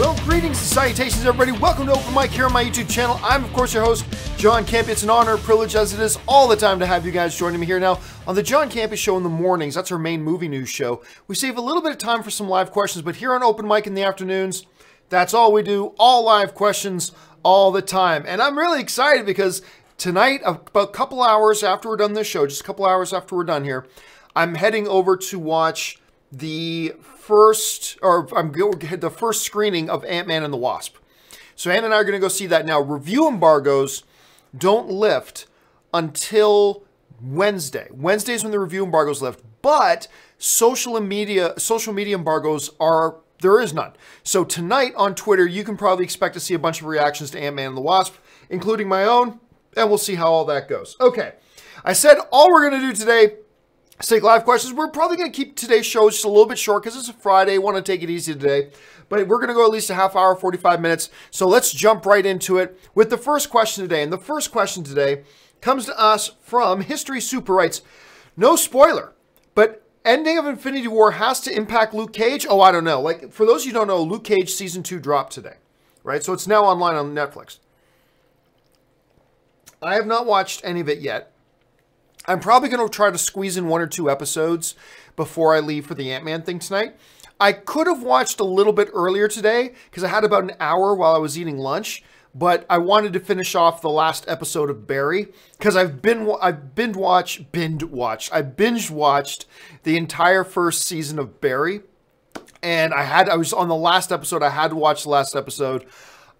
Well, greetings and salutations, everybody. Welcome to Open Mic here on my YouTube channel. I'm, of course, your host, John Campea. It's an honor, privilege, as it is all the time to have you guys joining me here now on the John Campea Show in the mornings. That's our main movie news show. We save a little bit of time for some live questions, but here on Open Mic in the afternoons, that's all we do. All live questions all the time. And I'm really excited because tonight, about a couple hours after we're done this show, just a couple hours after we're done here, I'm heading over to watch the first screening of Ant-Man and the Wasp. So Ann and I are going to go see that now. Review embargoes don't lift until Wednesday. Wednesday is when the review embargoes lift, but social media embargoes there is none. So tonight on Twitter, you can probably expect to see a bunch of reactions to Ant-Man and the Wasp, including my own, and we'll see how all that goes. Okay, I said all we're going to do today is take live questions. We're probably going to keep today's show just a little bit short because it's a Friday. Want to take it easy today. But we're going to go at least a half hour, 45 minutes. So let's jump right into it with the first question today. And the first question today comes to us from History Super writes, no spoiler, but ending of Infinity War has to impact Luke Cage? Oh, I don't know. Like, for those of you who don't know, Luke Cage Season 2 dropped today, right? So it's now online on Netflix. I have not watched any of it yet. I'm probably going to try to squeeze in 1 or 2 episodes before I leave for the Ant-Man thing tonight. I could have watched a little bit earlier today because I had about an hour while I was eating lunch, but I wanted to finish off the last episode of Barry because I binge watched the entire first season of Barry, and I was on the last episode. I had to watch the last episode.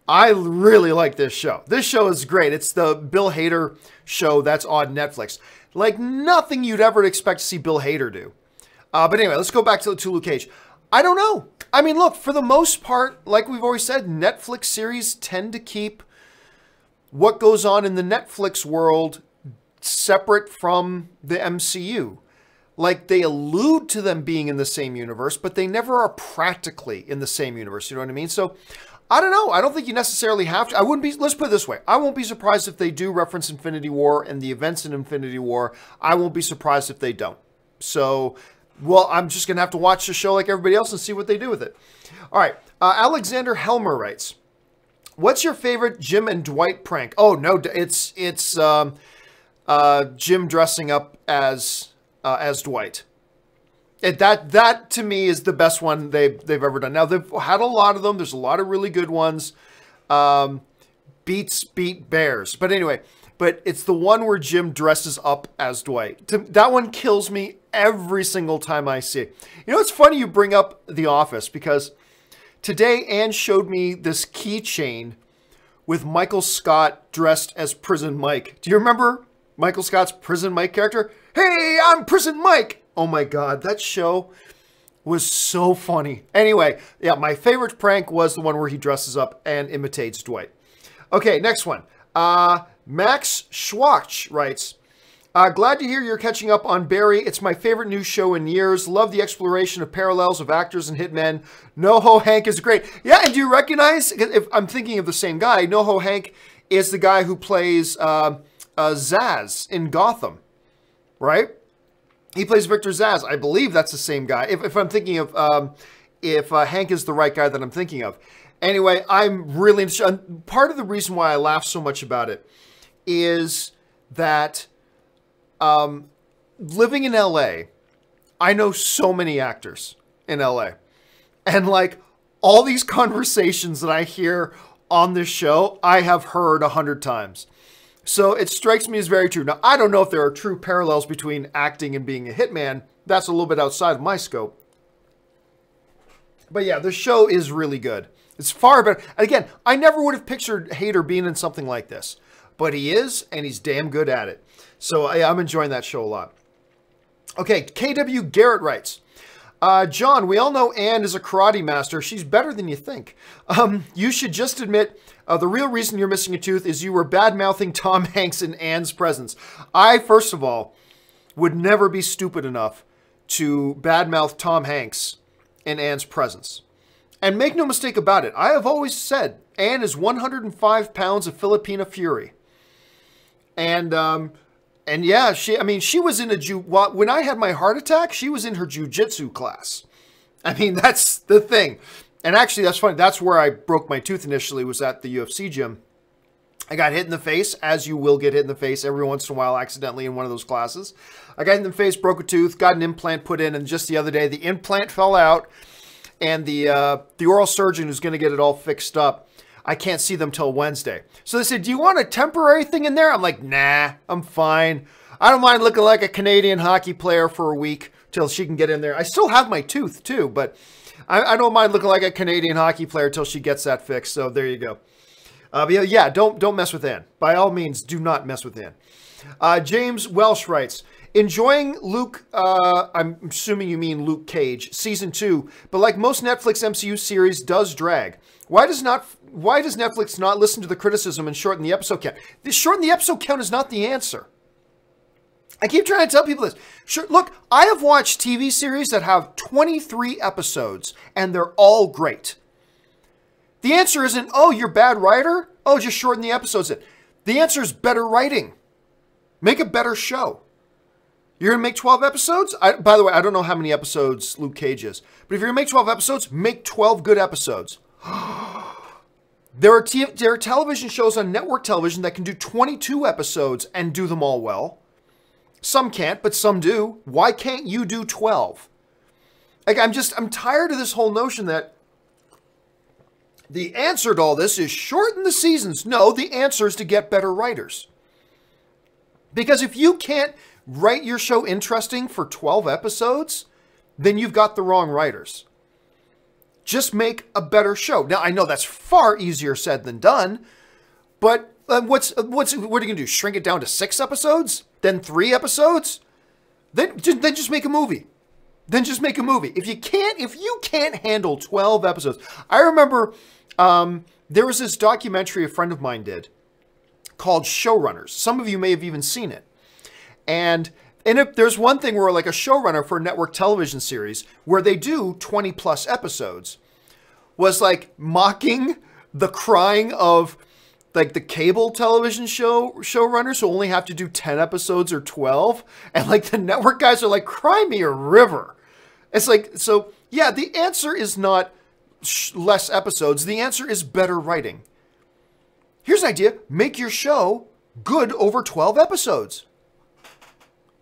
I really like this show. This show is great. It's the Bill Hader show that's on Netflix. Like nothing you'd ever expect to see Bill Hader do. But anyway, let's go back to Luke Cage. I don't know. I mean, look, for the most part, like we've always said, Netflix series tend to keep what goes on in the Netflix world separate from the MCU. Like, they allude to them being in the same universe, but they never are practically in the same universe. You know what I mean? So, I don't know. I don't think you necessarily have to. Let's put it this way. I won't be surprised if they do reference Infinity War and the events in Infinity War. I won't be surprised if they don't. So, well, I'm just going to have to watch the show like everybody else and see what they do with it. All right. Alexander Helmer writes, what's your favorite Jim and Dwight prank? Oh, no, it's Jim dressing up as Dwight. That to me is the best one they've ever done. Now they've had a lot of them. There's a lot of really good ones. Beat Bears. But anyway, it's the one where Jim dresses up as Dwight. That one kills me every single time I see it. You know, it's funny you bring up The Office because today Ann showed me this keychain with Michael Scott dressed as Prison Mike. Do you remember Michael Scott's Prison Mike character? Hey, I'm Prison Mike. Oh my God, that show was so funny. Anyway, yeah, my favorite prank was the one where he dresses up and imitates Dwight. Okay, next one. Max Schwach writes, glad to hear you're catching up on Barry. It's my favorite new show in years. Love the exploration of parallels of actors and hitmen. NoHo Hank is great. Yeah, and do you recognize, if I'm thinking of the same guy, NoHo Hank is the guy who plays Zaz in Gotham, right? He plays Victor Zaz. I believe that's the same guy. If I'm thinking of, if Hank is the right guy that I'm thinking of. Anyway, I'm really interested. Part of the reason why I laugh so much about it is that living in LA, I know so many actors in LA. And like all these conversations that I hear on this show, I have heard 100 times. So it strikes me as very true. Now, I don't know if there are true parallels between acting and being a hitman. That's a little bit outside of my scope. But yeah, the show is really good. It's far better. And again, I never would have pictured Hader being in something like this. But he is, and he's damn good at it. So I'm enjoying that show a lot. Okay, KW Garrett writes, John, we all know Ann is a karate master. She's better than you think. You should just admit the real reason you're missing a tooth is you were bad-mouthing Tom Hanks in Ann's presence. I, first of all, would never be stupid enough to badmouth Tom Hanks in Ann's presence. And make no mistake about it, I have always said Ann is 105 pounds of Filipina fury. And yeah, she was in when I had my heart attack, she was in her jiu-jitsu class. I mean, that's the thing. And actually, that's funny. That's where I broke my tooth initially, was at the UFC gym. I got hit in the face, as you will get hit in the face every once in a while accidentally in one of those classes. I got hit in the face, broke a tooth, got an implant put in, and just the other day, the implant fell out, and the oral surgeon who's going to get it all fixed up, I can't see them till Wednesday. So they said, do you want a temporary thing in there? I'm like, nah, I'm fine. I don't mind looking like a Canadian hockey player for a week till she can get in there. I still have my tooth, too, but I don't mind looking like a Canadian hockey player till she gets that fixed. So there you go. But yeah, don't mess with Ann. By all means, do not mess with Ann. James Welsh writes, enjoying Luke, I'm assuming you mean Luke Cage, season 2, but like most Netflix MCU series does drag. Why does Netflix not listen to the criticism and shorten the episode count? Shorten the episode count is not the answer. I keep trying to tell people this. Sure, look, I have watched TV series that have 23 episodes, and they're all great. The answer isn't, oh, you're a bad writer? Oh, just shorten the episodes. The answer is better writing. Make a better show. You're going to make 12 episodes? By the way, I don't know how many episodes Luke Cage is. But if you're going to make 12 episodes, make 12 good episodes. There are television shows on network television that can do 22 episodes and do them all well. Some can't, but some do. Why can't you do 12? Like, I'm tired of this whole notion that the answer to all this is shorten the seasons. No, the answer is to get better writers. Because if you can't write your show interesting for 12 episodes, then you've got the wrong writers. Just make a better show. Now, I know that's far easier said than done, but what are you going to do? Shrink it down to 6 episodes? Then 3 episodes? Then just make a movie. Then just make a movie. If you can't handle 12 episodes. I remember there was this documentary a friend of mine did called Showrunners. Some of you may have even seen it. And there's one thing where like a showrunner for a network television series where they do 20 plus episodes was like mocking the crying of like the cable television showrunners who only have to do 10 episodes or 12. And like the network guys are like, cry me a river. It's like, so yeah, the answer is not less episodes. The answer is better writing. Here's an idea. Make your show good over 12 episodes.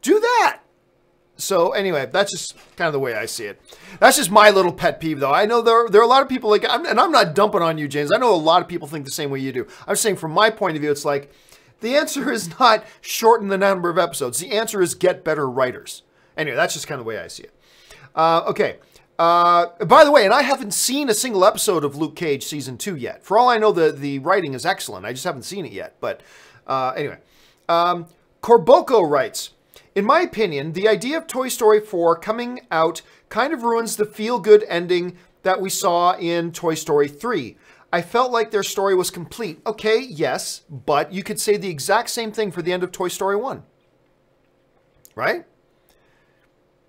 Do that. So anyway, that's just kind of the way I see it. That's just my little pet peeve, though. I know there are a lot of people like, and I'm not dumping on you, James. I know a lot of people think the same way you do. I'm saying from my point of view, it's like, the answer is not shorten the number of episodes. The answer is get better writers. Anyway, that's just kind of the way I see it. Okay. By the way, and I haven't seen a single episode of Luke Cage season 2 yet. For all I know, the writing is excellent. I just haven't seen it yet. But anyway, Corboko writes, in my opinion, the idea of Toy Story 4 coming out kind of ruins the feel-good ending that we saw in Toy Story 3. I felt like their story was complete. Okay, yes, but you could say the exact same thing for the end of Toy Story 1. Right?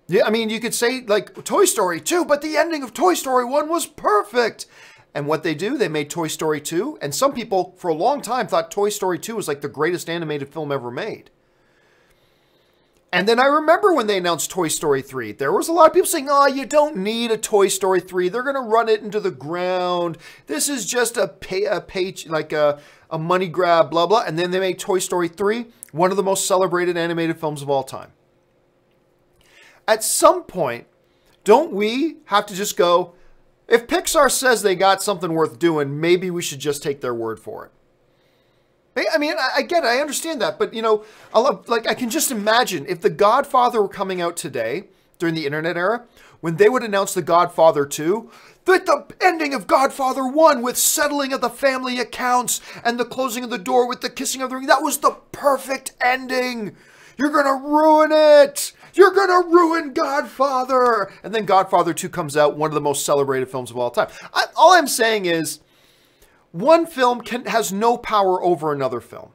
Yeah, I mean, you could say, like, Toy Story 2, but the ending of Toy Story 1 was perfect. And what they do, they made Toy Story 2, and some people, for a long time, thought Toy Story 2 was like the greatest animated film ever made. And then I remember when they announced Toy Story 3, there was a lot of people saying, oh, you don't need a Toy Story 3. They're going to run it into the ground. This is just a money grab, blah, blah. And then they made Toy Story 3, one of the most celebrated animated films of all time. At some point, don't we have to just go, if Pixar says they got something worth doing, maybe we should just take their word for it. I mean, I get it. I understand that. But, you know, I can just imagine if The Godfather were coming out today, during the internet era, when they would announce The Godfather 2, that the ending of Godfather 1 with settling of the family accounts and the closing of the door with the kissing of the ring, that was the perfect ending. You're going to ruin it. You're going to ruin Godfather. And then Godfather 2 comes out, one of the most celebrated films of all time. All I'm saying is, one film has no power over another film,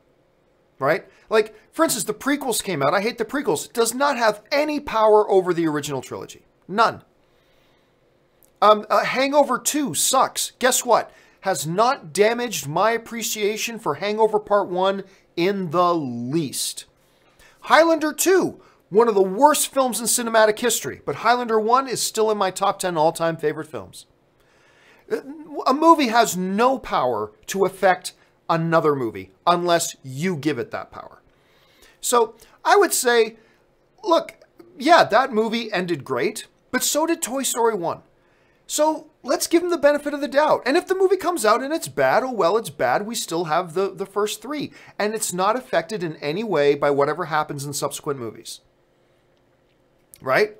right? Like, for instance, the prequels came out. I hate the prequels. It does not have any power over the original trilogy. None. Hangover 2 sucks. Guess what? Has not damaged my appreciation for Hangover Part 1 in the least. Highlander 2, one of the worst films in cinematic history, but Highlander 1 is still in my top 10 all-time favorite films. A movie has no power to affect another movie unless you give it that power. So I would say, look, yeah, that movie ended great, but so did Toy Story 1. So let's give them the benefit of the doubt. And if the movie comes out and it's bad, oh well, it's bad. We still have the first three. And it's not affected in any way by whatever happens in subsequent movies. Right?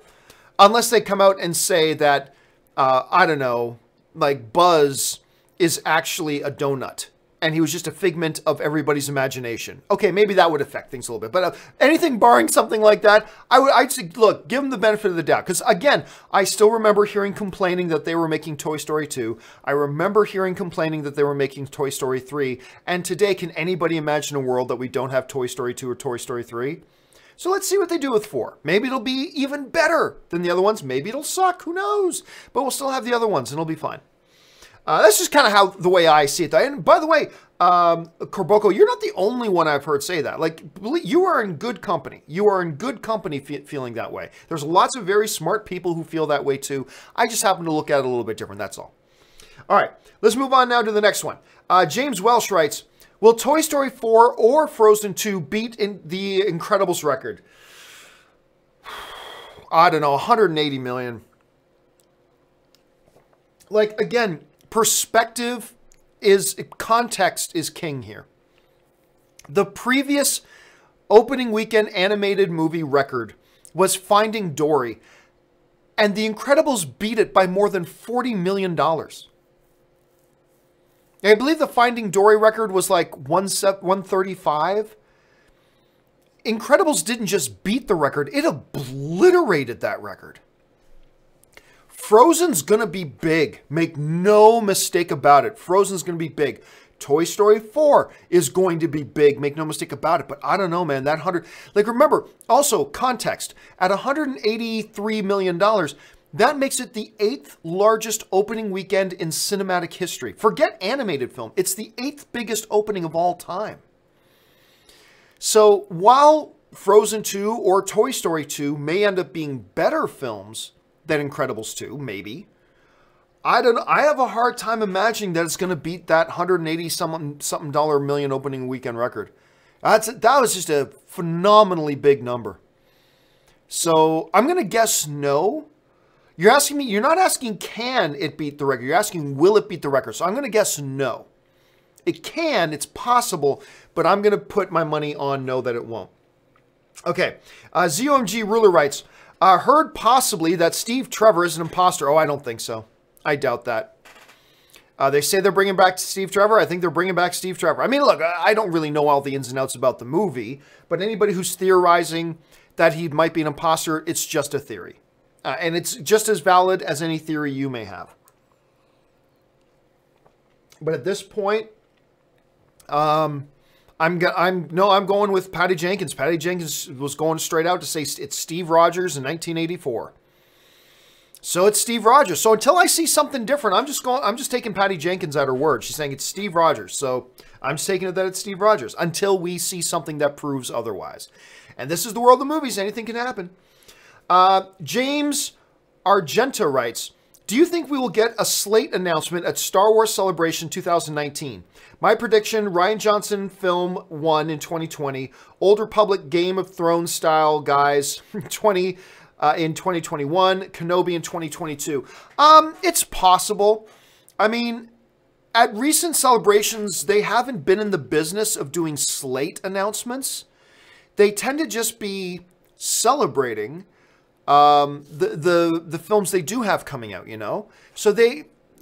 Unless they come out and say that, I don't know, like Buzz is actually a donut. And he was just a figment of everybody's imagination. Okay, maybe that would affect things a little bit. But anything barring something like that, I'd say, look, give them the benefit of the doubt. Because again, I still remember hearing complaining that they were making Toy Story 2. I remember hearing complaining that they were making Toy Story 3. And today, can anybody imagine a world that we don't have Toy Story 2 or Toy Story 3? So let's see what they do with 4. Maybe it'll be even better than the other ones. Maybe it'll suck. Who knows? But we'll still have the other ones and it'll be fine. That's just kind of how the way I see it. And by the way, Corbocco, you're not the only one I've heard say that. Like, you are in good company. You are in good company feeling that way. There's lots of very smart people who feel that way too. I just happen to look at it a little bit different. That's all. All right, let's move on now to the next one. James Welsh writes, will Toy Story 4 or Frozen 2 beat the Incredibles record? I don't know, 180 million. Like, again, perspective context is king here. The previous opening weekend animated movie record was Finding Dory, and The Incredibles beat it by more than $40 million. I believe the Finding Dory record was like 135. Incredibles didn't just beat the record, it obliterated that record. Frozen's going to be big. Make no mistake about it. Frozen's going to be big. Toy Story 4 is going to be big. Make no mistake about it. But I don't know, man. That 100... Like, remember, also, context. At $183 million, that makes it the 8th largest opening weekend in cinematic history. Forget animated film. It's the 8th biggest opening of all time. So, while Frozen 2 or Toy Story 2 may end up being better films than Incredibles 2, maybe. I don't know. I have a hard time imagining that it's going to beat that 180 something million opening weekend record. That was just a phenomenally big number. So I'm going to guess no. You're asking me, you're not asking can it beat the record. You're asking will it beat the record. So I'm going to guess no. It can, it's possible, but I'm going to put my money on no that it won't. Okay. ZOMG Ruler writes, heard possibly that Steve Trevor is an imposter. Oh, I don't think so. I doubt that. They say they're bringing back Steve Trevor. I think they're bringing back Steve Trevor. I mean, look, I don't really know all the ins and outs about the movie, but anybody who's theorizing that he might be an imposter, it's just a theory. And it's just as valid as any theory you may have. But at this point, I'm going with Patty Jenkins. Patty Jenkins was going straight out to say it's Steve Rogers in 1984. So it's Steve Rogers. So until I see something different, I'm just taking Patty Jenkins at her word. She's saying it's Steve Rogers. So I'm just taking it that it's Steve Rogers until we see something that proves otherwise. And this is the world of movies. Anything can happen. James Argenta writes, do you think we will get a slate announcement at Star Wars Celebration 2019? My prediction, Rian Johnson film 1 in 2020, Old Republic Game of Thrones style guys in 2021, Kenobi in 2022. It's possible. I mean, at recent celebrations, they haven't been in the business of doing slate announcements. They tend to just be celebrating the films they do have coming out, you know? So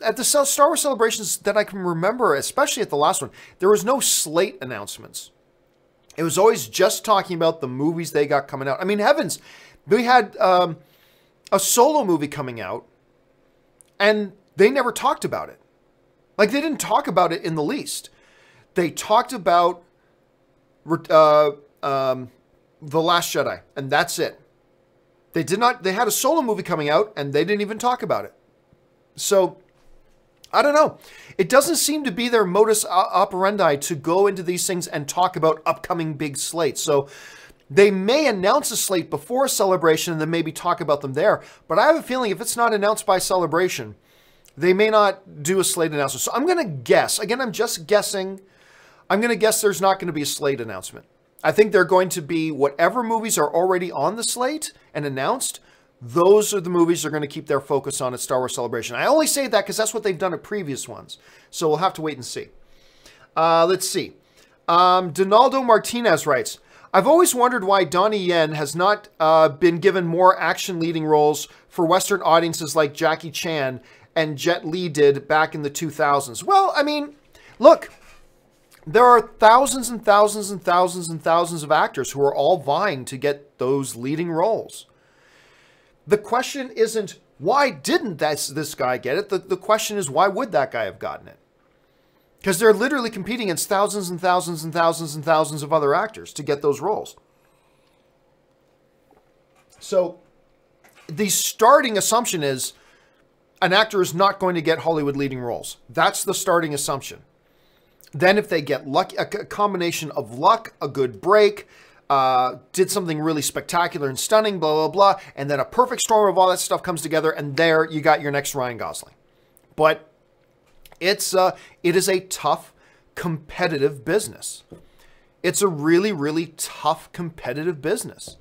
at the Star Wars celebrations that I can remember, especially at the last one, there was no slate announcements. It was always just talking about the movies they got coming out. I mean, heavens, we had a Solo movie coming out, and they never talked about it. Like, they didn't talk about it in the least. They talked about The Last Jedi, and that's it. They had a Solo movie coming out, and they didn't even talk about it. So, I don't know. It doesn't seem to be their modus operandi to go into these things and talk about upcoming big slates. So, they may announce a slate before Celebration and then maybe talk about them there. But I have a feeling if it's not announced by Celebration, They may not do a slate announcement. So I'm going to guess. Again, I'm just guessing. I'm going to guess there's not going to be a slate announcement. I think they're going to be whatever movies are already on the slate and announced. Those are the movies they're going to keep their focus on at Star Wars Celebration. I only say that because that's what they've done at previous ones. So we'll have to wait and see. Let's see. Donaldo Martinez writes, I've always wondered why Donnie Yen has not been given more action leading roles for Western audiences like Jackie Chan and Jet Li did back in the 2000s. Well, I mean, look, there are thousands and thousands and thousands and thousands of actors who are all vying to get those leading roles. The question isn't, why didn't this guy get it? The question is, why would that guy have gotten it? Because they're literally competing against thousands and thousands and thousands and thousands of other actors to get those roles. So the starting assumption is an actor is not going to get Hollywood leading roles. That's the starting assumption. Then if they get luck, a combination of luck, a good break, did something really spectacular and stunning, blah, blah, blah, and then a perfect storm of all that stuff comes together, and there you got your next Ryan Gosling. But it is a tough, competitive business. It's a really, really tough, competitive business.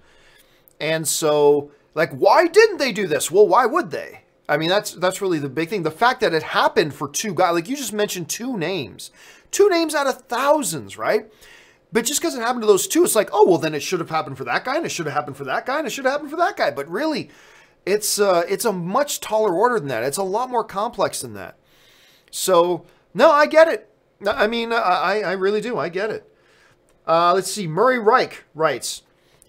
And so, like, why didn't they do this? Well, why would they? I mean, that's really the big thing. The fact that it happened for two guys, like you just mentioned two names out of thousands, right? But just because it happened to those two, it's like, oh, well, then it should have happened for that guy, and it should have happened for that guy, and it should have happened for that guy. But really, it's a much taller order than that. It's a lot more complex than that. So, no, I get it. I mean, I really do. I get it. Let's see. Murray Reich writes,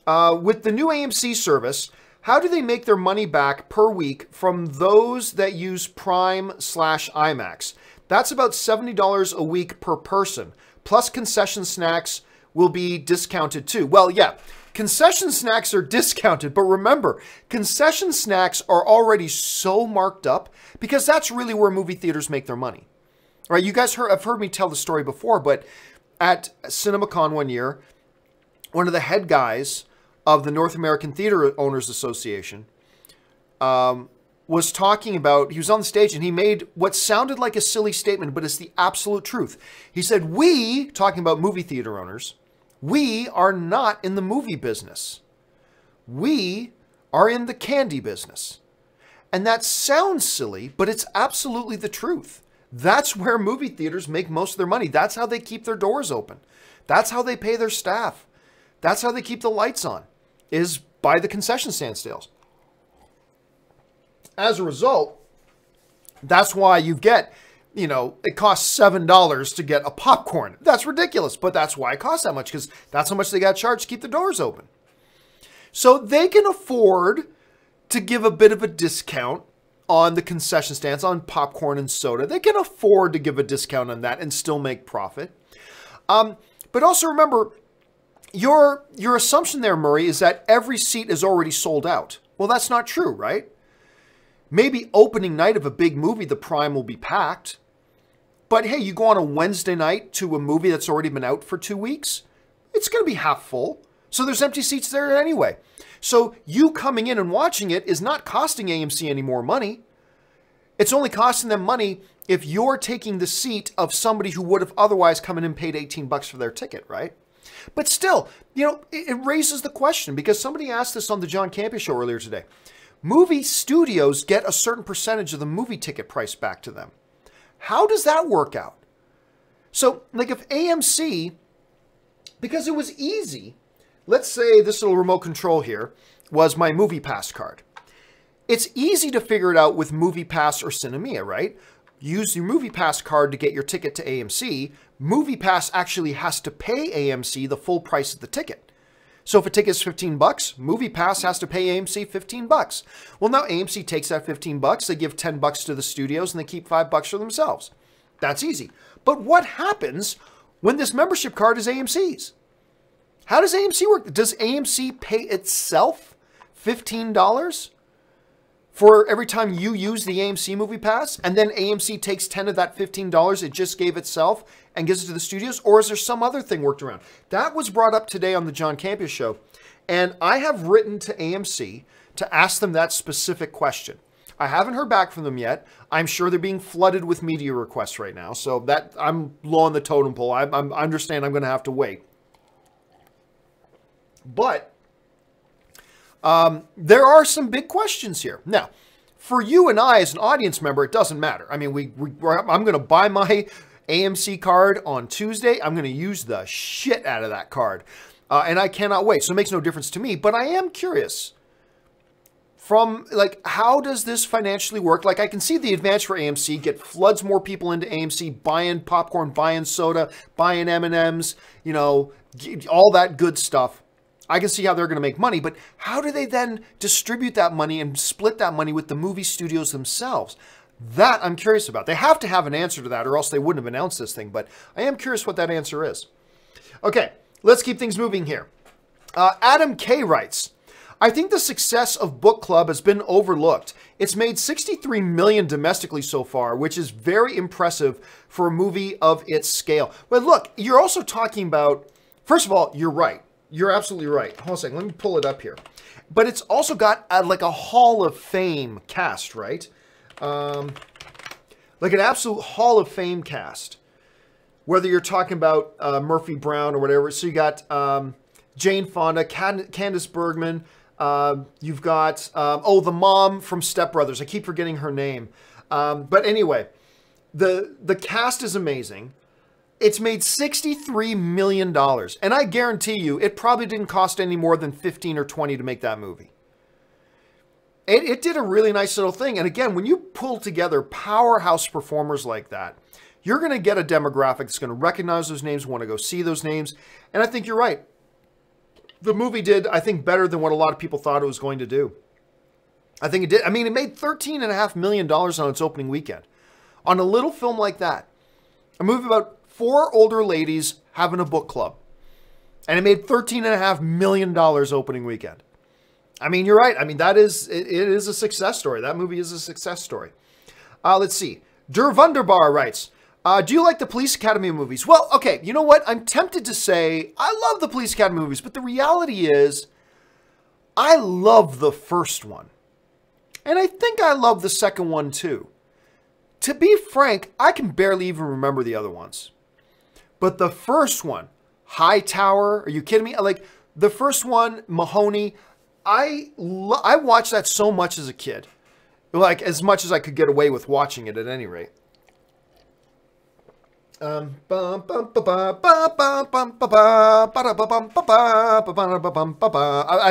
with the new AMC service, how do they make their money back per week from those that use Prime/IMAX? That's about $70 a week per person. Plus concession snacks will be discounted too. Well, yeah, concession snacks are discounted, but remember, concession snacks are already so marked up because that's really where movie theaters make their money. Right? You guys have heard me tell the story before, but at CinemaCon one year, one of the head guys of the North American Theater Owners Association was talking about, he was on the stage and he made what sounded like a silly statement, but it's the absolute truth. He said, we, talking about movie theater owners, we are not in the movie business. We are in the candy business. And that sounds silly, but it's absolutely the truth. That's where movie theaters make most of their money. That's how they keep their doors open. That's how they pay their staff. That's how they keep the lights on, is by the concession stand sales. As a result, that's why you get, it costs $7 to get a popcorn. That's ridiculous, but that's why it costs that much, because that's how much they got charged to keep the doors open. So they can afford to give a bit of a discount on the concession stands, on popcorn and soda. They can afford to give a discount on that and still make profit. But also remember, your assumption there, Murray, is that every seat is already sold out. Well, that's not true, right? Maybe opening night of a big movie, the Prime will be packed. But hey, you go on a Wednesday night to a movie that's already been out for 2 weeks, it's going to be half full. So there's empty seats there anyway. So you coming in and watching it is not costing AMC any more money. It's only costing them money if you're taking the seat of somebody who would have otherwise come in and paid $18 for their ticket, right? But still, it raises the question, because somebody asked this on the John Campea show earlier today. Movie studios get a certain percentage of the movie ticket price back to them. How does that work out? So, like if AMC, because it was easy, let's say this little remote control here was my Movie Pass card. It's easy to figure it out with Movie Pass or Cinemia, right? Use your Movie Pass card to get your ticket to AMC. Movie Pass actually has to pay AMC the full price of the ticket. So if a ticket is $15, Movie Pass has to pay AMC $15. Well, now AMC takes that $15, they give $10 to the studios, and they keep $5 for themselves. That's easy. But what happens when this membership card is AMC's? How does AMC work? Does AMC pay itself $15 for every time you use the AMC Movie Pass, and then AMC takes 10 of that $15 it just gave itself and gives it to the studios? Or is there some other thing worked around? That was brought up today on the John Campea show, and I have written to AMC to ask them that specific question. I haven't heard back from them yet. I'm sure they're being flooded with media requests right now. So that I'm low on the totem pole. I understand I'm going to have to wait. But there are some big questions here. Now, for you and I as an audience member, it doesn't matter. I mean, I'm going to buy my AMC card on Tuesday. I'm going to use the shit out of that card. And I cannot wait. So it makes no difference to me. But I am curious from, like, how does this financially work? Like, I can see the advantage for AMC, get floods more people into AMC, buying popcorn, buying soda, buying M&Ms, you know, all that good stuff. I can see how they're going to make money, but how do they then distribute that money and split that money with the movie studios themselves? That I'm curious about. They have to have an answer to that, or else they wouldn't have announced this thing, but I am curious what that answer is. Okay, let's keep things moving here. Adam K. writes, I think the success of Book Club has been overlooked. It's made $63 million domestically so far, which is very impressive for a movie of its scale. But look, you're also talking about, first of all, you're right. You're absolutely right. Hold on a second. Let me pull it up here. But it's also got like a Hall of Fame cast, right? Like an absolute Hall of Fame cast. Whether you're talking about Murphy Brown or whatever. So you got Jane Fonda, Candace Bergman. You've got, the mom from Step Brothers. I keep forgetting her name. But anyway, the cast is amazing. It's made $63 million. And I guarantee you, it probably didn't cost any more than 15 or 20 to make that movie. It did a really nice little thing. And again, when you pull together powerhouse performers like that, you're going to get a demographic that's going to recognize those names, want to go see those names. And I think you're right. The movie did, I think, better than what a lot of people thought it was going to do. I think it did. I mean, it made $13.5 million on its opening weekend. On a little film like that. A movie about 4 older ladies having a book club. And it made $13.5 million opening weekend. I mean, you're right. I mean, it is a success story. That movie is a success story. Let's see. Der Wunderbar writes, do you like the Police Academy movies? Well, okay, you know what? I'm tempted to say I love the Police Academy movies, but the reality is I love the first one. And I think I love the second one too. To be frank, I can barely even remember the other ones. But the first one, Hightower, are you kidding me? Like, the first one, Mahoney, I watched that so much as a kid. Like, as much as I could get away with watching it at any rate. I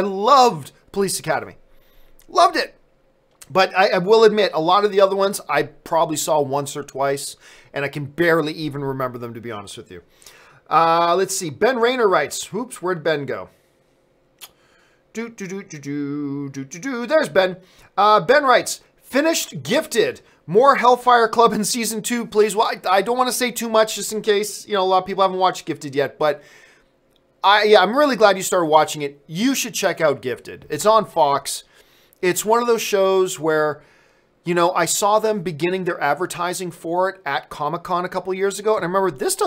loved Police Academy. Loved it. But I will admit, a lot of the other ones I probably saw once or twice, and I can barely even remember them, to be honest with you. Let's see. Ben Rayner writes, oops, where'd Ben go? There's Ben. Ben writes, finished Gifted. More Hellfire Club in season 2, please. Well, I don't want to say too much just in case, you know, a lot of people haven't watched Gifted yet, but I'm really glad you started watching it. You should check out Gifted. It's on Fox. It's one of those shows where, you know, I saw them beginning their advertising for it at Comic-Con a couple years ago, and I remember this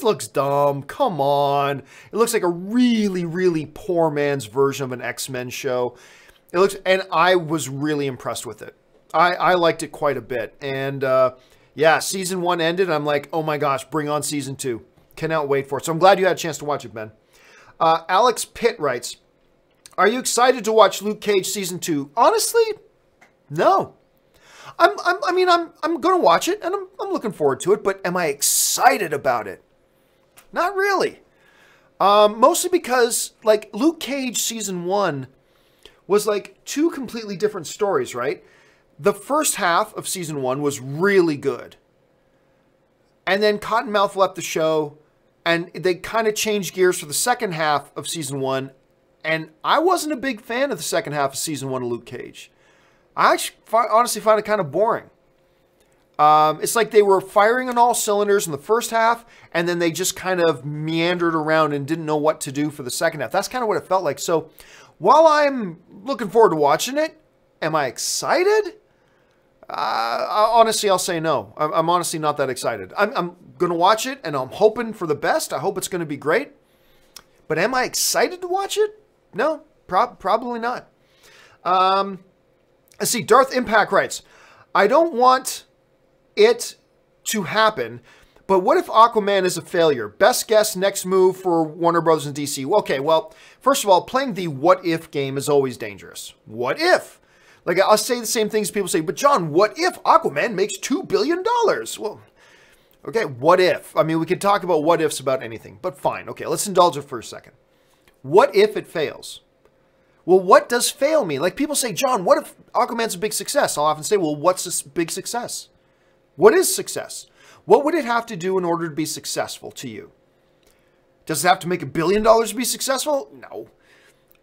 looks dumb. Come on. It looks like a really, really poor man's version of an X-Men show. And I was really impressed with it. I liked it quite a bit. And yeah, season 1 ended. I'm like, oh my gosh, bring on season 2. Cannot wait for it. So I'm glad you had a chance to watch it, Ben. Alex Pitt writes, are you excited to watch Luke Cage season 2? Honestly, no. I'm going to watch it, and I'm looking forward to it, but am I excited about it? Not really. Mostly because, like, Luke Cage season 1 was like 2 completely different stories, right? The first half of season 1 was really good. And then Cottonmouth left the show, and they kind of changed gears for the second half of season 1. And I wasn't a big fan of the second half of season 1 of Luke Cage. I actually honestly find it kind of boring. It's like they were firing on all cylinders in the first half, and then they just kind of meandered around and didn't know what to do for the second half. That's kind of what it felt like. So while I'm looking forward to watching it, am I excited? Honestly, I'll say no. I'm honestly not that excited. I'm going to watch it, and I'm hoping for the best. I hope it's going to be great. But am I excited to watch it? No, probably not. Let's see, Darth Impact writes, I don't want it to happen, but what if Aquaman is a failure? Best guess, next move for Warner Brothers and DC. Okay, well, first of all, playing the what if game is always dangerous. What if? Like, I'll say the same things people say, but John, what if Aquaman makes $2 billion? Well, okay, what if? I mean, we could talk about what ifs about anything, but fine. Okay, let's indulge it for a second. What if it fails? Well, what does fail mean? Like, people say, John, what if Aquaman's a big success? I'll often say, well, what's a big success? What is success? What would it have to do in order to be successful to you? Does it have to make $1 billion to be successful? No.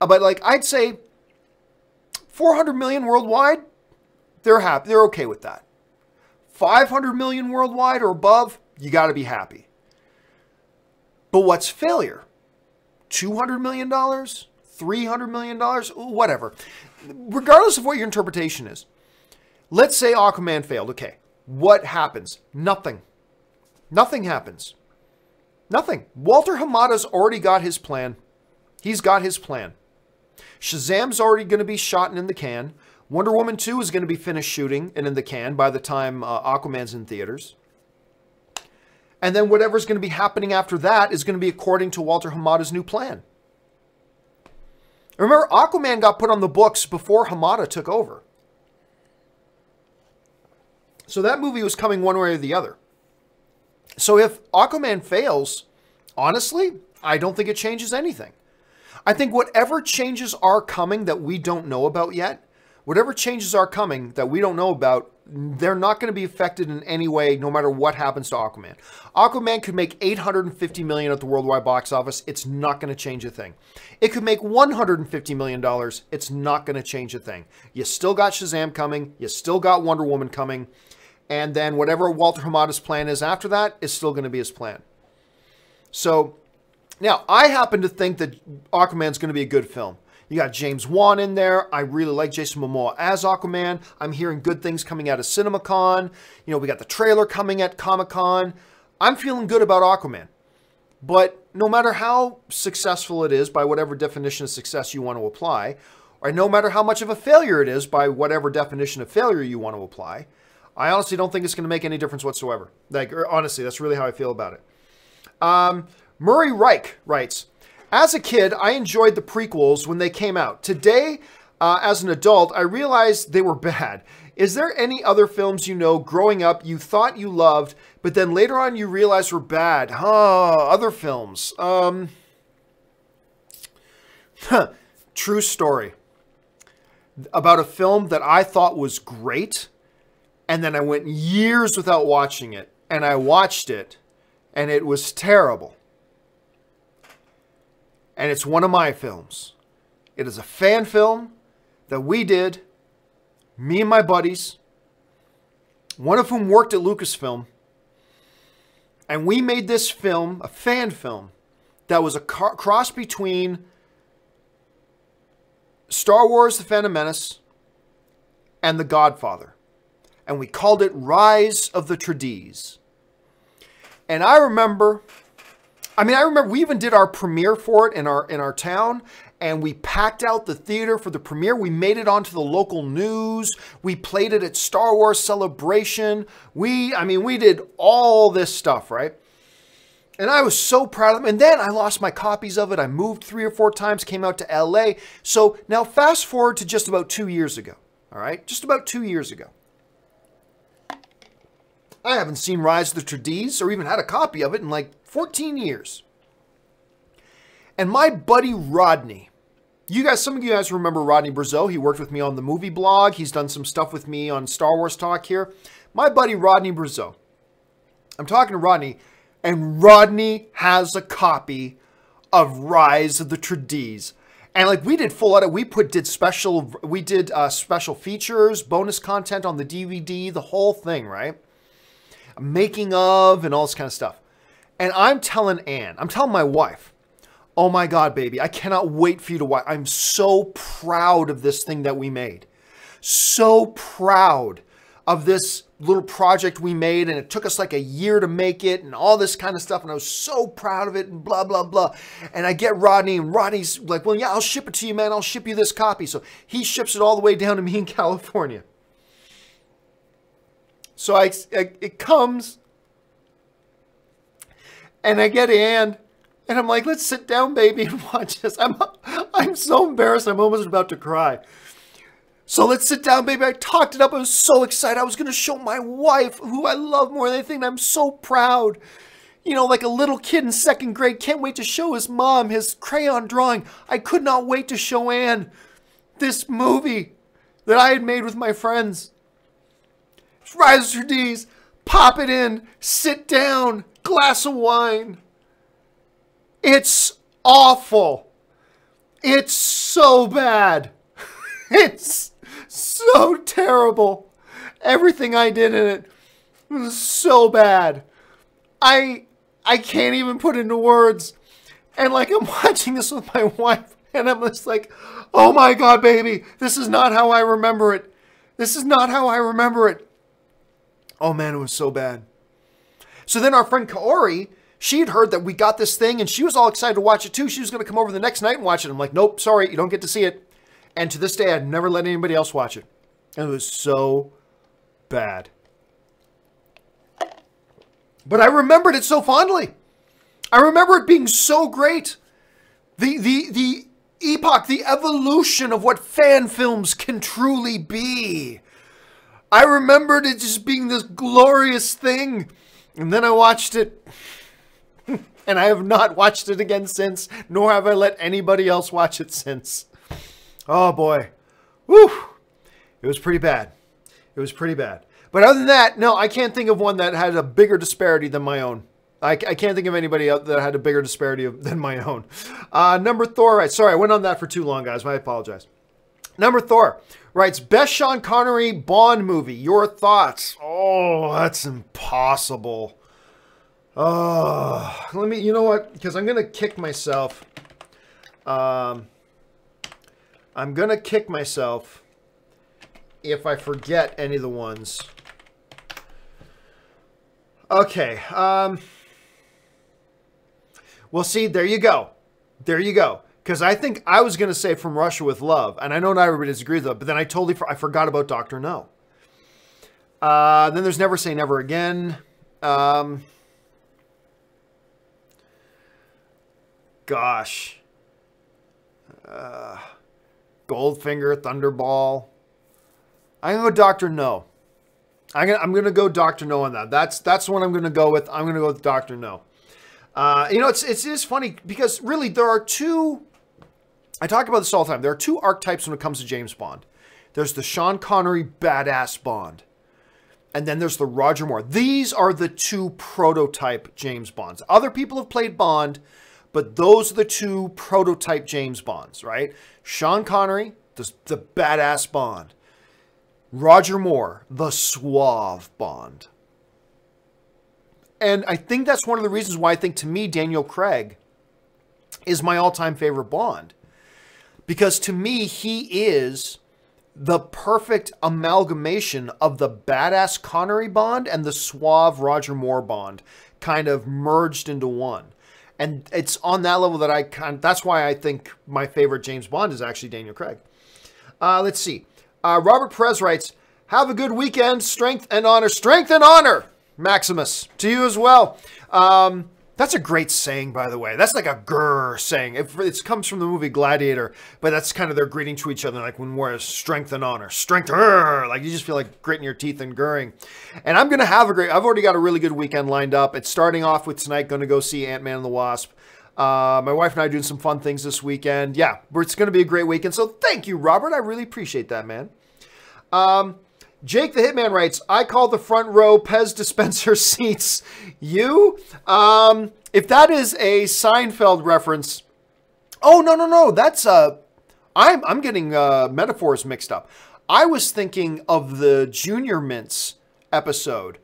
But like, I'd say 400 million worldwide, they're happy. They're okay with that. 500 million worldwide or above, you got to be happy. But what's failure? $200 million? $300 million? Whatever. Regardless of what your interpretation is. Let's say Aquaman failed. Okay. What happens? Nothing. Nothing happens. Nothing. Walter Hamada's already got his plan. He's got his plan. Shazam's already going to be shot and in the can. Wonder Woman 2 is going to be finished shooting and in the can by the time Aquaman's in theaters. And then whatever's going to be happening after that is going to be according to Walter Hamada's new plan. Remember, Aquaman got put on the books before Hamada took over. So that movie was coming one way or the other. So if Aquaman fails, honestly, I don't think it changes anything. I think whatever changes are coming that we don't know about yet, whatever changes are coming that we don't know about, they're not going to be affected in any way, no matter what happens to Aquaman. Aquaman could make $850 million at the worldwide box office. It's not going to change a thing. It could make $150 million. It's not going to change a thing. You still got Shazam coming. You still got Wonder Woman coming. And then whatever Walter Hamada's plan is after that is still going to be his plan. So now I happen to think that Aquaman's going to be a good film. You got James Wan in there. I really like Jason Momoa as Aquaman. I'm hearing good things coming out of CinemaCon. You know, we got the trailer coming at Comic-Con. I'm feeling good about Aquaman. But no matter how successful it is by whatever definition of success you want to apply, or no matter how much of a failure it is by whatever definition of failure you want to apply, I honestly don't think it's going to make any difference whatsoever. Like, honestly, that's really how I feel about it. Murray Reich writes, as a kid, I enjoyed the prequels when they came out. Today, as an adult, I realized they were bad. Is there any other films you know growing up you thought you loved, but then later on you realized were bad? Other films. True story. About a film that I thought was great, and then I went years without watching it, and I watched it, and it was terrible. And it's one of my films. It is a fan film that we did, me and my buddies, one of whom worked at Lucasfilm. And we made this film, a fan film, that was a cross between Star Wars: The Phantom Menace and The Godfather. And we called it Rise of the Trades. And I remember we even did our premiere for it in our town, and we packed out the theater for the premiere. We made it onto the local news. We played it at Star Wars Celebration. We did all this stuff, right? And I was so proud of them. And then I lost my copies of it. I moved 3 or 4 times, came out to LA. So now fast forward to just about 2 years ago, all right? Just about 2 years ago. I haven't seen Rise of the Trades or even had a copy of it in like 14 years. And my buddy Rodney, some of you guys remember Rodney Brazeau. He worked with me on the movie blog. He's done some stuff with me on Star Wars Talk here. My buddy Rodney Brazeau. I'm talking to Rodney, and Rodney has a copy of Rise of the Trades. And like we did full edit, we did special features, bonus content on the DVD, the whole thing, right? Making of and all this kind of stuff. And I'm telling my wife, oh my God, baby, I cannot wait for you to watch. I'm so proud of this thing that we made. So proud of this little project we made, and it took us like a year to make it and all this kind of stuff, and I was so proud of it and blah, blah, blah. And I get Rodney, and Rodney's like, well, yeah, I'll ship it to you, man. I'll ship you this copy. So he ships it all the way down to me in California. So it comes, and I get Ann, and I'm like, let's sit down, baby, and watch this. I'm so embarrassed. I'm almost about to cry. So let's sit down, baby. I talked it up. I was so excited. I was going to show my wife, who I love more than anything. I'm so proud. You know, like a little kid in second grade. Can't wait to show his mom his crayon drawing. I could not wait to show Ann this movie that I had made with my friends. Rises her D's, pop it in, sit down, glass of wine. It's awful. It's so bad. It's so terrible. Everything I did in it was so bad. I can't even put into words. And like, I'm watching this with my wife, and I'm just like, oh my God, baby, this is not how I remember it. This is not how I remember it. Oh man, it was so bad. So then our friend Kaori, she had heard that we got this thing, and she was all excited to watch it too. She was going to come over the next night and watch it. I'm like, nope, sorry, you don't get to see it. And to this day, I'd never let anybody else watch it. And it was so bad. But I remembered it so fondly. I remember it being so great. The epoch, the evolution of what fan films can truly be. I remembered it just being this glorious thing. And then I watched it. And I have not watched it again since, nor have I let anybody else watch it since. Oh boy. Whew. It was pretty bad. It was pretty bad. But other than that, no, I can't think of one that had a bigger disparity than my own. I can't think of anybody else that had a bigger disparity than my own. Number Thor writes, sorry, I went on that for too long, guys. I apologize. Number Thor writes, best Sean Connery Bond movie. Your thoughts? Oh, that's impossible. Oh, let me, you know what? Because I'm going to kick myself. I'm going to kick myself if I forget any of the ones. Okay. Well, see, there you go. There you go. Because I think I was going to say From Russia with Love. And I know not everybody disagrees with that, but then I forgot about Dr. No. Then there's Never Say Never Again. Gosh. Goldfinger, Thunderball. I'm going to go Dr. No. I'm going to go Dr. No on that. That's what I'm going to go with. I'm going to go with Dr. No. You know, it's funny because really there are two, I talk about this all the time. There are two archetypes when it comes to James Bond. There's the Sean Connery badass Bond. And then there's the Roger Moore. These are the two prototype James Bonds. Other people have played Bond, but those are the two prototype James Bonds, right? Sean Connery, the badass Bond. Roger Moore, the suave Bond. And I think that's one of the reasons why I think, to me, Daniel Craig is my all-time favorite Bond. Because to me, he is the perfect amalgamation of the badass Connery Bond and the suave Roger Moore Bond kind of merged into one. And it's on that level that that's why I think my favorite James Bond is actually Daniel Craig. Let's see. Robert Perez writes, have a good weekend. Strength and honor. Strength and honor, Maximus. To you as well. That's a great saying, by the way. That's like a grrr saying. It comes from the movie Gladiator, but that's kind of their greeting to each other, like when we're strength and honor. Strength, grrr, like you just feel like gritting your teeth and grrring. And I'm going to have I've already got a really good weekend lined up. It's starting off with tonight, going to go see Ant-Man and the Wasp. My wife and I are doing some fun things this weekend. Yeah, it's going to be a great weekend. So thank you, Robert. I really appreciate that, man. Jake the Hitman writes, I call the front row Pez dispenser seats. You? If that is a Seinfeld reference. Oh, no. That's, I'm getting metaphors mixed up. I was thinking of the Junior Mints episode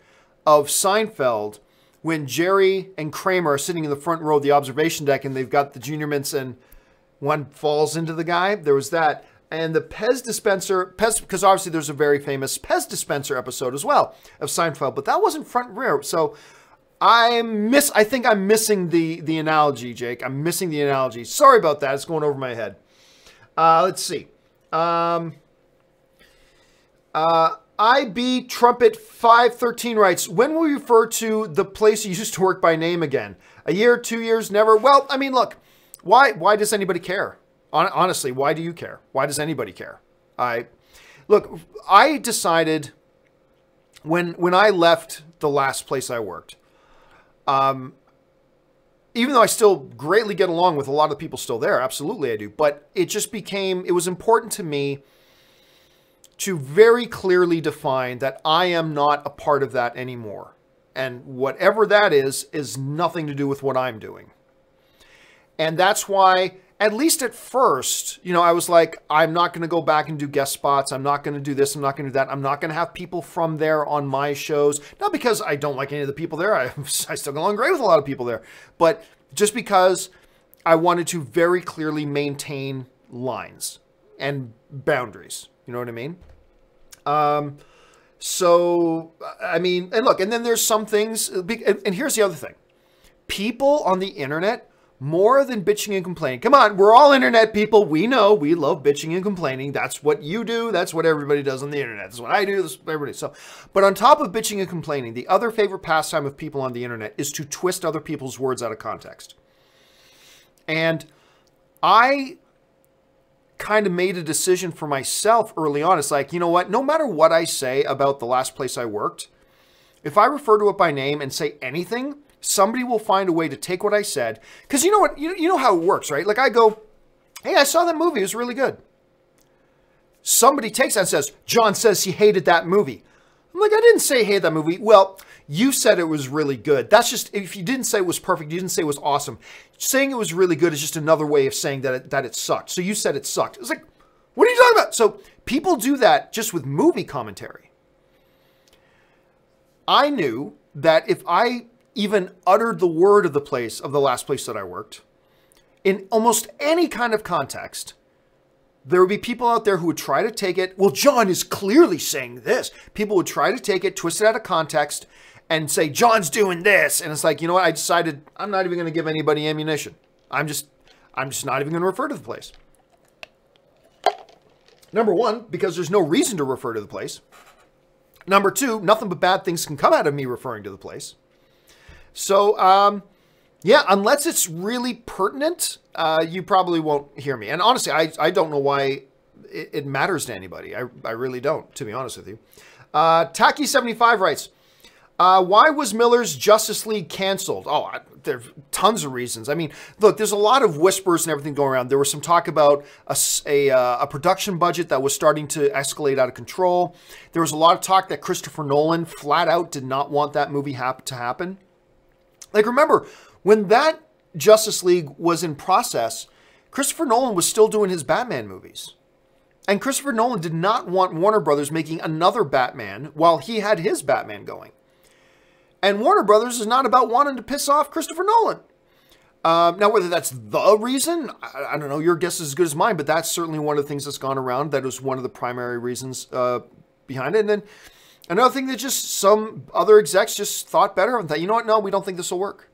of Seinfeld when Jerry and Kramer are sitting in the front row of the observation deck and they've got the Junior Mints and one falls into the guy. There was that. And the Pez dispenser, because obviously there's a very famous Pez dispenser episode as well of Seinfeld, but that wasn't front and rear. So I think I'm missing the analogy, Jake. I'm missing the analogy. Sorry about that. It's going over my head. Let's see. IB Trumpet 513 writes, when will we refer to the place you used to work by name again? A year, 2 years, never? Well, I mean, look, why does anybody care? Honestly, why do you care? Why does anybody care? Look, I decided when I left the last place I worked, even though I still greatly get along with a lot of the people still there, absolutely I do, but it was important to me to very clearly define that I am not a part of that anymore. And whatever that is nothing to do with what I'm doing. And that's why, at least at first, I was like, I'm not going to go back and do guest spots. I'm not going to do this. I'm not going to do that. I'm not going to have people from there on my shows. Not because I don't like any of the people there. I still get along great with a lot of people there. But just because I wanted to very clearly maintain lines and boundaries. You know what I mean? So, I mean, and look, and then there's some things, and here's the other thing. People on the internet, more than bitching and complaining. Come on, we're all internet people. We know we love bitching and complaining. That's what you do. That's what everybody does on the internet. That's what I do. That's what everybody. So, but on top of bitching and complaining, the other favorite pastime of people on the internet is to twist other people's words out of context. And I kind of made a decision for myself early on. It's like, you know what? No matter what I say about the last place I worked, if I refer to it by name and say anything, somebody will find a way to take what I said. Because you know what? You know how it works, right? Like I go, hey, I saw that movie. It was really good. Somebody takes that and says, John says he hated that movie. I'm like, I didn't say I hated that movie. Well, you said it was really good. That's just, if you didn't say it was perfect, you didn't say it was awesome. Saying it was really good is just another way of saying that it sucked. So you said it sucked. It's like, what are you talking about? So people do that just with movie commentary. I knew that if I even uttered the word of the last place that I worked, in almost any kind of context, there would be people out there who would try to take it. Well, John is clearly saying this. People would try to take it, twist it out of context, and say, John's doing this. And it's like, you know what? I decided I'm not even going to give anybody ammunition. I'm just not even going to refer to the place. Number one, because there's no reason to refer to the place. Number two, nothing but bad things can come out of me referring to the place. So, yeah, unless it's really pertinent, you probably won't hear me. And honestly, I don't know why it matters to anybody. I really don't, to be honest with you. Tacky75 writes, why was Miller's Justice League canceled? Oh, there's tons of reasons. I mean, look, there's a lot of whispers and everything going around. There was some talk about a production budget that was starting to escalate out of control. There was a lot of talk that Christopher Nolan flat out did not want that movie to happen. Like, remember, when that Justice League was in process, Christopher Nolan was still doing his Batman movies. And Christopher Nolan did not want Warner Brothers making another Batman while he had his Batman going. And Warner Brothers is not about wanting to piss off Christopher Nolan. Now, whether that's the reason, I don't know. Your guess is as good as mine, but that's certainly one of the things that's gone around. That was one of the primary reasons behind it. And then another thing that just some other execs just thought better and thought, you know what? No, we don't think this will work.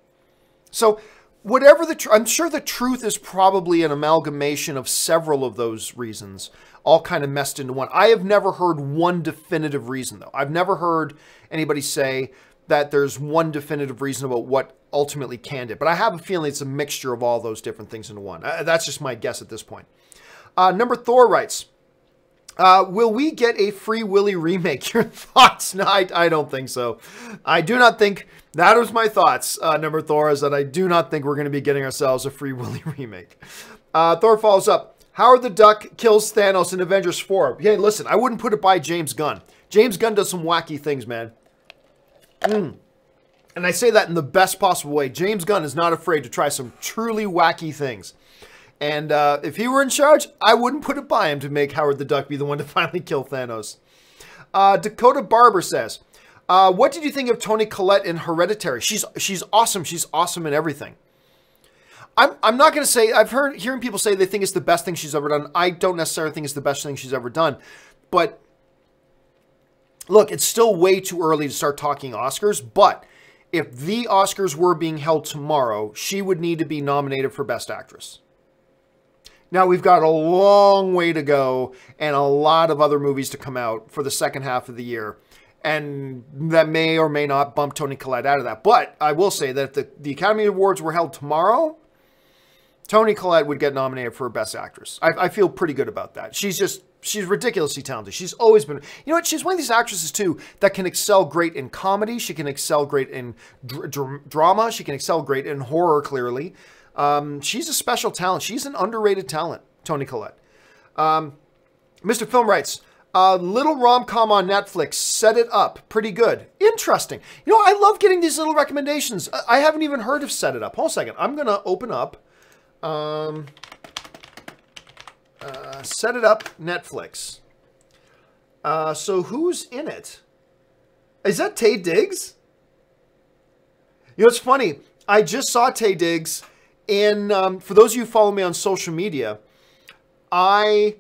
So whatever I'm sure the truth is probably an amalgamation of several of those reasons, all kind of messed into one. I have never heard one definitive reason, though. I've never heard anybody say that there's one definitive reason about what ultimately canned it. But I have a feeling it's a mixture of all those different things into one. That's just my guess at this point. Number Thor writes, will we get a Free Willy remake? Your thoughts? No, I don't think so. I do not think, that was my thoughts, Number Thor, is that I do not think we're going to be getting ourselves a Free Willy remake. Thor follows up, Howard the Duck kills Thanos in Avengers 4. Hey, listen, I wouldn't put it by James Gunn. James Gunn does some wacky things, man. And I say that in the best possible way. James Gunn is not afraid to try some truly wacky things. And if he were in charge, I wouldn't put it by him to make Howard the Duck be the one to finally kill Thanos. Dakota Barber says, what did you think of Toni Collette in Hereditary? She's awesome. She's awesome in everything. I'm not going to say, hearing people say they think it's the best thing she's ever done. I don't necessarily think it's the best thing she's ever done. But look, it's still way too early to start talking Oscars. But if the Oscars were being held tomorrow, she would need to be nominated for Best Actress. Now, we've got a long way to go and a lot of other movies to come out for the second half of the year. And that may or may not bump Toni Collette out of that. But I will say that if the Academy Awards were held tomorrow, Toni Collette would get nominated for Best Actress. I feel pretty good about that. She's ridiculously talented. She's always been, you know what? She's one of these actresses too that can excel great in comedy. She can excel great in drama. She can excel great in horror, clearly. She's a special talent. She's an underrated talent, Toni Collette. Mr. Film writes, little rom-com on Netflix, Set It Up, pretty good. Interesting. You know, I love getting these little recommendations. I haven't even heard of Set It Up. Hold on a second. I'm going to open up Set It Up, Netflix. So who's in it? Is that Taye Diggs? You know, it's funny. I just saw Taye Diggs in, for those of you who follow me on social media, Ann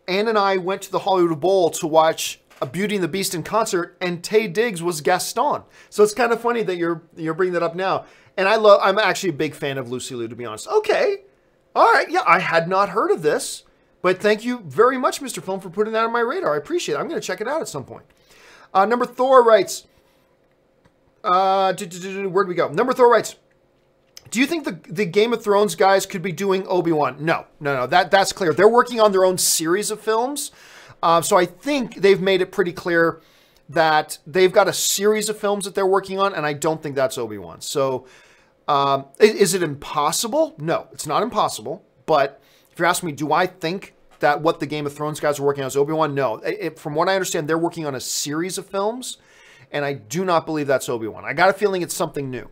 and I went to the Hollywood Bowl to watch a Beauty and the Beast in concert, and Taye Diggs was Gaston. So it's kind of funny that you're bringing that up now. And I'm actually a big fan of Lucy Liu, to be honest. Okay. All right. Yeah, I had not heard of this, but thank you very much, Mr. Film, for putting that on my radar. I appreciate it. I'm going to check it out at some point. Number Thor writes, where'd we go? Number Thor writes, do you think the Game of Thrones guys could be doing Obi-Wan? No. That's clear. They're working on their own series of films. So I think they've made it pretty clear that they've got a series of films that they're working on, and I don't think that's Obi-Wan. So is it impossible? No, it's not impossible. But if you're asking me, do I think that what the Game of Thrones guys are working on is Obi-Wan? No. From what I understand, they're working on a series of films, and I do not believe that's Obi-Wan. I got a feeling it's something new.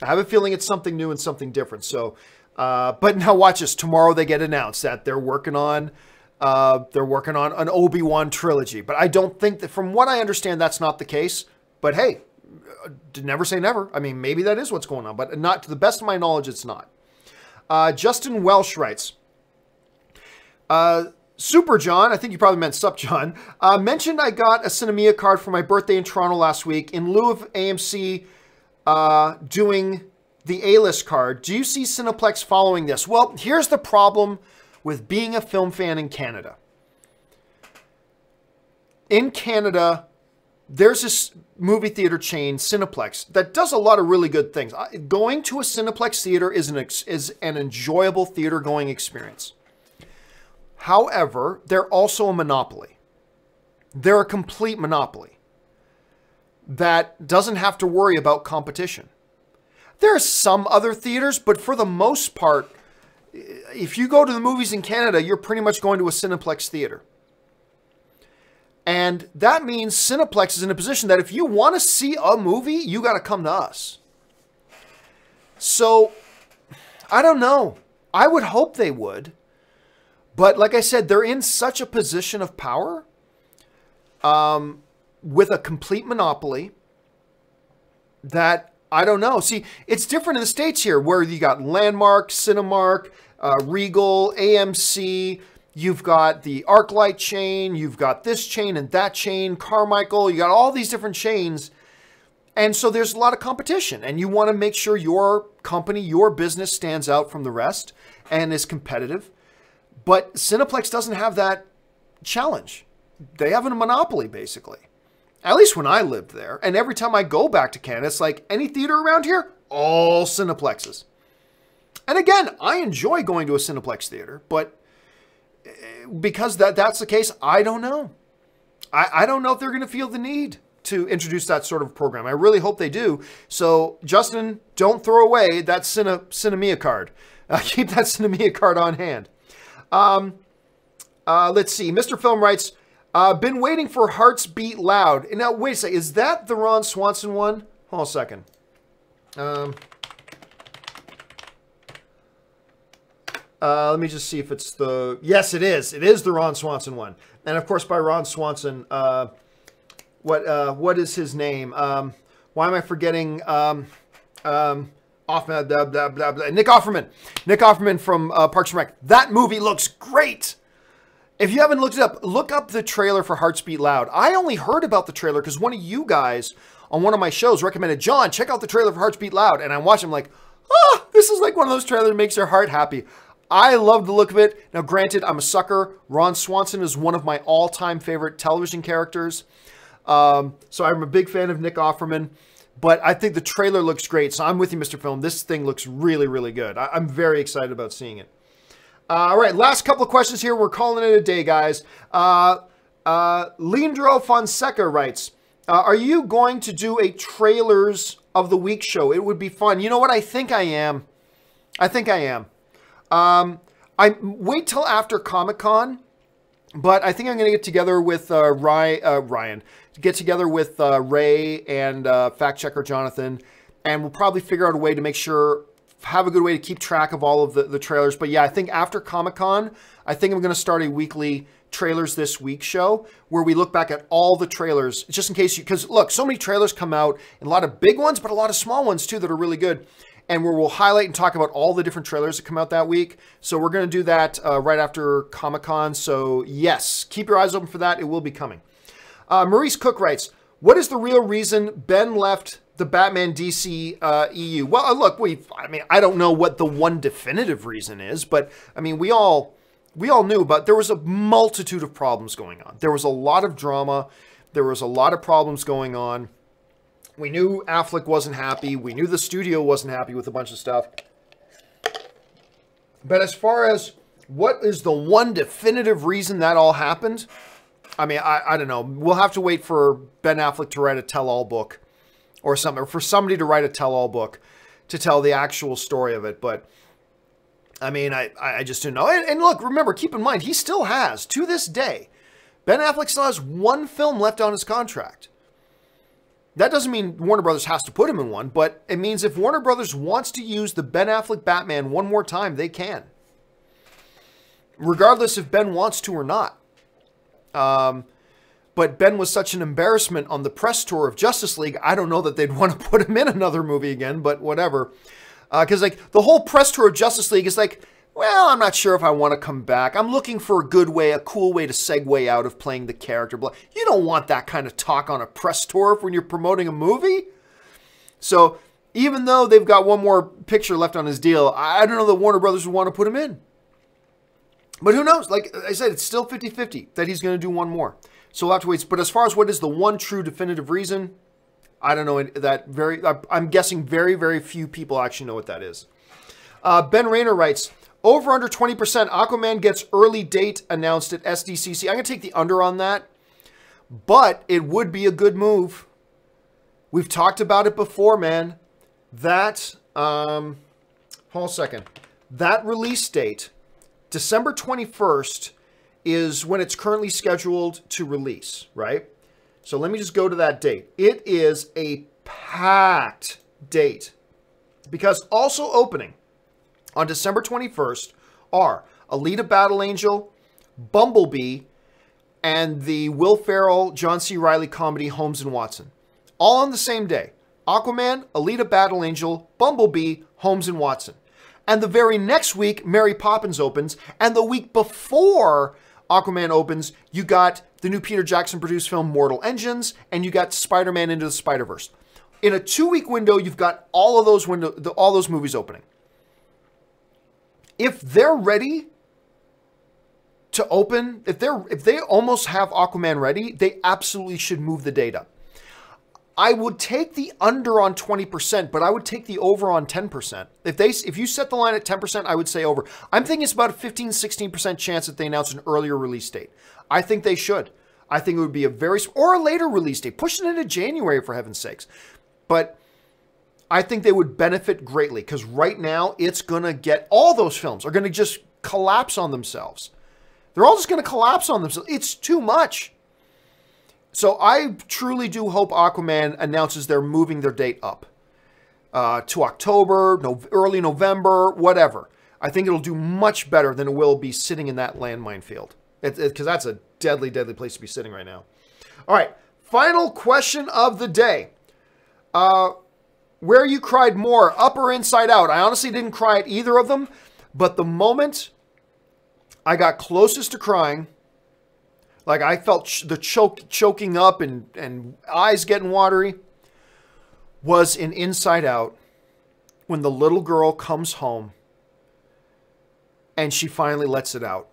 I have a feeling it's something new and something different. So, but now watch this. Tomorrow they get announced that they're working on an Obi-Wan trilogy. But I don't think that, from what I understand, that's not the case. But hey, never say never. I mean, maybe that is what's going on, but not to the best of my knowledge, it's not. Justin Welsh writes, Super John, I think you probably meant Sup John, mentioned I got a Cinemia card for my birthday in Toronto last week in lieu of AMC doing the A-List card. Do you see Cineplex following this? Well, here's the problem with being a film fan in Canada. In Canada, there's this movie theater chain, Cineplex, that does a lot of really good things. Going to a Cineplex theater is an enjoyable theater-going experience. However, they're also a monopoly. They're a complete monopoly that doesn't have to worry about competition. There are some other theaters, but for the most part, if you go to the movies in Canada, you're pretty much going to a Cineplex theater. And that means Cineplex is in a position that if you want to see a movie, you got to come to us. So, I don't know. I would hope they would. But like I said, they're in such a position of power with a complete monopoly that I don't know. See, it's different in the States here where you got Landmark, Cinemark, Regal, AMC. You've got the ArcLight chain. You've got this chain and that chain, Carmichael. You got all these different chains. And so there's a lot of competition. And you want to make sure your company, your business stands out from the rest and is competitive. But Cineplex doesn't have that challenge. They have a monopoly, basically. At least when I lived there. And every time I go back to Canada, it's like, any theater around here? All Cineplexes. And again, I enjoy going to a Cineplex theater, but because that's the case, I don't know. I don't know if they're going to feel the need to introduce that sort of program. I really hope they do. So, Justin, don't throw away that Cinemia card. Keep that Cinemia card on hand. Let's see. Mr. Film writes, been waiting for Hearts Beat Loud. And now, wait a second. Is that the Ron Swanson one? Hold on a second. Let me just see if it's the... Yes, it is. It is the Ron Swanson one. And, of course, by Ron Swanson, what is his name? Why am I forgetting? Blah, blah, blah, blah. Nick Offerman. Nick Offerman from Parks and Rec. That movie looks great. If you haven't looked it up, look up the trailer for Hearts Beat Loud. I only heard about the trailer because one of you guys on one of my shows recommended, John, check out the trailer for Hearts Beat Loud. And I watched him like, this is like one of those trailers that makes your heart happy. I love the look of it. Now, granted, I'm a sucker. Ron Swanson is one of my all-time favorite television characters. So I'm a big fan of Nick Offerman. But I think the trailer looks great. So I'm with you, Mr. Film. This thing looks really, really good. I'm very excited about seeing it. All right, last couple of questions here. We're calling it a day, guys. Leandro Fonseca writes, are you going to do a trailers of the week show? It would be fun. You know what? I think I am. I wait till after Comic-Con, but I think I'm going to get together with Ryan, get together with Ray and fact checker Jonathan, and we'll probably figure out a way to make sure, have a good way to keep track of all of the trailers. But yeah, I think after Comic-Con, I think I'm going to start a weekly trailers this week show where we look back at all the trailers, just in case because look, so many trailers come out, and a lot of big ones, but a lot of small ones too that are really good. And where we'll highlight and talk about all the different trailers that come out that week. So we're going to do that right after Comic-Con. So yes, keep your eyes open for that. It will be coming. Maurice Cook writes, what is the real reason Ben left the Batman DC EU? Well, look, I don't know what the one definitive reason is, but I mean, we all knew about, there was a multitude of problems going on. There was a lot of drama. There was a lot of problems going on. We knew Affleck wasn't happy. We knew the studio wasn't happy with a bunch of stuff. But as far as what is the one definitive reason that all happened, I mean, I don't know. We'll have to wait for Ben Affleck to write a tell-all book or something, or for somebody to write a tell-all book to tell the actual story of it. But, I mean, I just don't know. And look, remember, keep in mind, he still has, to this day, Ben Affleck still has one film left on his contract. That doesn't mean Warner Brothers has to put him in one, but it means if Warner Brothers wants to use the Ben Affleck Batman one more time, they can. Regardless if Ben wants to or not. But Ben was such an embarrassment on the press tour of Justice League, I don't know that they'd want to put him in another movie again, but whatever. Because like the whole press tour of Justice League is like, well, I'm not sure if I want to come back. I'm looking for a good way, a cool way to segue out of playing the character. You don't want that kind of talk on a press tour when you're promoting a movie. So even though they've got one more picture left on his deal, I don't know that Warner Brothers would want to put him in. But who knows? Like I said, it's still 50-50 that he's going to do one more. So we'll have to wait. But as far as what is the one true definitive reason, I don't know. I'm guessing very, very few people actually know what that is. Ben Rayner writes, over under 20%, Aquaman gets early date announced at SDCC. I'm going to take the under on that, but it would be a good move. We've talked about it before, man. That, hold on a second. That release date, December 21st, is when it's currently scheduled to release, right? So let me just go to that date. It is a packed date because also opening on December 21st are Alita Battle Angel, Bumblebee, and the Will Ferrell, John C. Reilly comedy Holmes and Watson. All on the same day. Aquaman, Alita Battle Angel, Bumblebee, Holmes and Watson. And the very next week, Mary Poppins opens. And the week before Aquaman opens, you got the new Peter Jackson produced film Mortal Engines, and you got Spider-Man Into the Spider-Verse. In a 2-week window, you've got all of those movies opening. If they're ready to open, if they almost have Aquaman ready, they absolutely should move the date up. I would take the under on 20%, but I would take the over on 10%. If you set the line at 10%, I would say over. I'm thinking it's about a 15-16% chance that they announce an earlier release date. I think they should. I think it would be or a later release date. Push it into January, for heaven's sakes. But I think they would benefit greatly because right now it's going to get, all those films are going to just collapse on themselves. They're all just going to collapse on themselves. It's too much. So I truly do hope Aquaman announces they're moving their date up to October, early November, whatever. I think it'll do much better than it will be sitting in that landmine field. Because that's a deadly, deadly place to be sitting right now. All right, final question of the day. where you cried more, Up or Inside Out? I honestly didn't cry at either of them, but the moment I got closest to crying, like I felt the choking up and eyes getting watery, was in Inside Out, when the little girl comes home and she finally lets it out.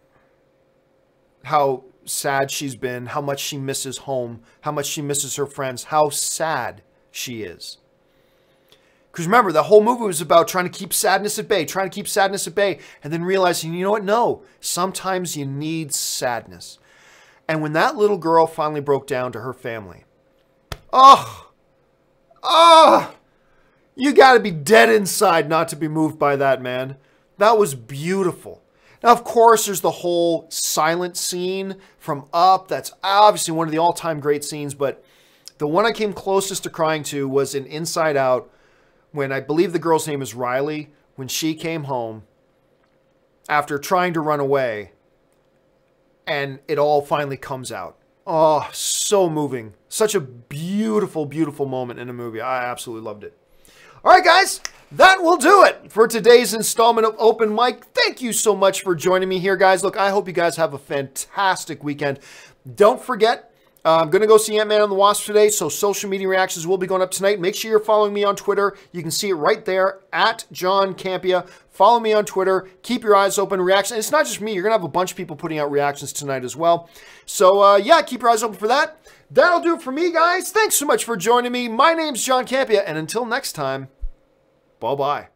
How sad she's been, how much she misses home, how much she misses her friends, how sad she is. Because remember, the whole movie was about trying to keep sadness at bay, and then realizing, you know what? No, sometimes you need sadness. And when that little girl finally broke down to her family, you got to be dead inside not to be moved by that, man. That was beautiful. Now, of course, there's the whole silent scene from Up. That's obviously one of the all-time great scenes, but the one I came closest to crying to was in Inside Out, when I believe the girl's name is Riley, when she came home after trying to run away, and it all finally comes out. Oh, so moving. Such a beautiful, beautiful moment in a movie. I absolutely loved it. All right, guys, that will do it for today's installment of Open Mic. Thank you so much for joining me here, guys. Look, I hope you guys have a fantastic weekend. Don't forget, I'm going to go see Ant-Man and the Wasp today, so social media reactions will be going up tonight. Make sure you're following me on Twitter. You can see it right there, at John Campea. Follow me on Twitter. Keep your eyes open. Reaction. It's not just me. You're going to have a bunch of people putting out reactions tonight as well. So, yeah, keep your eyes open for that. That'll do it for me, guys. Thanks so much for joining me. My name's John Campea, and until next time, bye-bye.